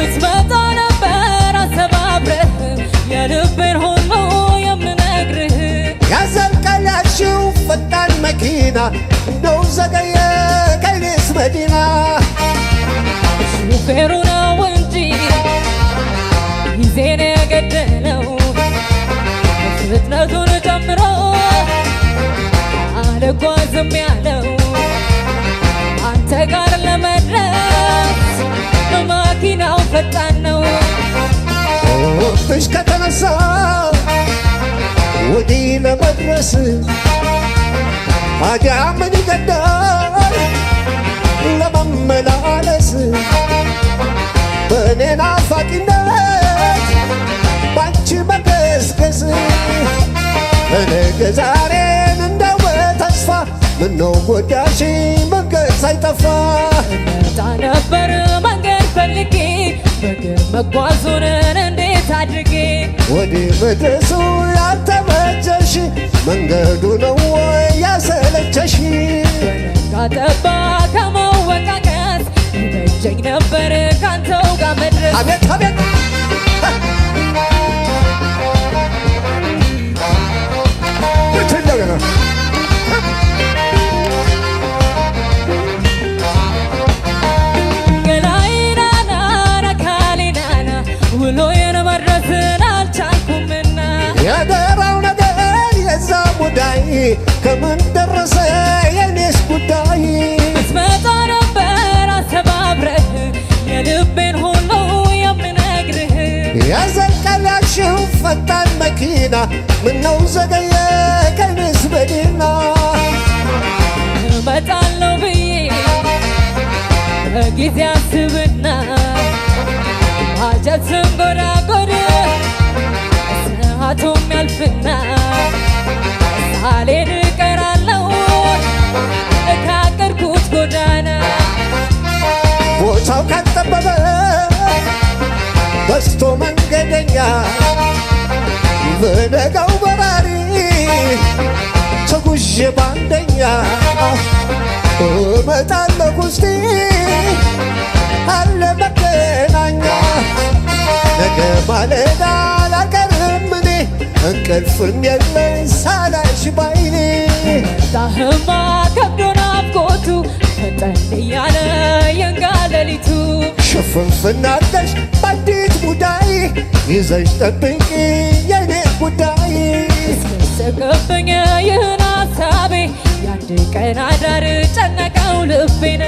ስትመጣ ነበር አሰባብረህ የልቤን ሁሉ የምነግርህ ያዘልቃል ያልሽው ፈጣን መኪና እንደው ዘገየ ከይኔስ መዲና ሹፌሩ ነው እንጂ ጊዜን የገደለው ፍጥነቱን ጨምሮ አልጓዝም ያለው አንተ ጋር ለመድረስ መኪናው ፈጣን ነው ወጥሽ ከተነሳ ወዲህ ለመድረስ ታዲያ ምን ይገዳል ለመመላለስ በእኔ ናፋቂነት ባንቺ መገስገስ እኔ ዛሬን እንደው ተስፋ ምነው ጎዳሽ መንገድ ሳይጠፋ መጣ ነበር መንገድ ፈልጌ በእግር መጓዙን እንዴት አድርጌ ወዲህ መድረሱ ያልተመቸሽ መንገዱ ነው ወይ ያሰለቸሽ በነጋ ጠባ ከመወቃቀስ ይበጀኝ ነበር ካንተው ጋር መድረስ አቤት አቤት እንደገና ገላይናና ካሊናና ውሎዬን መድረስን አልቻልኩምና የደራው ነገር የዛ ጉዳይ ከምን ደረሰ የኔስ ጉዳይ ስትመጣ ነበር አሰባብረህ የልቤን ሁሉ የምነግርህ ያዘልቃል ያልሽው ፈጣን መኪና ምነው ዘገየ ከይኔስ መዲና እመጣለሁ ብዬ በጊዜ አስብና አጀት ስንጎዳጎድ ሰዓቱም ያልፍና ሳሌን እቀራለሁ ካቀድኩት ጎዳና ቦታው ካጠበበ በስቶ መንገደኛ በነጋው በራሪ ተጉዤ ባንደኛ እመጣለሁ እስቲ አለ መገናኛ ነገ ማለዳ አላቀርም እኔ እንቅልፍም የለኝ ሳላይሽ ባይኔ መጣህማ ከብዶ ናፍቆቱ ፈጠን እያለ የንጋ ሌሊቱ ሽፍንፍናለሽ በአዲስ ጉዳይ ይዘሽ ጠብቂ የኔ ጉዳይ እስከሰገብኝ ይህን ሀሳቤ የአንድ ቀን አዳር ጨነቀው ልቤን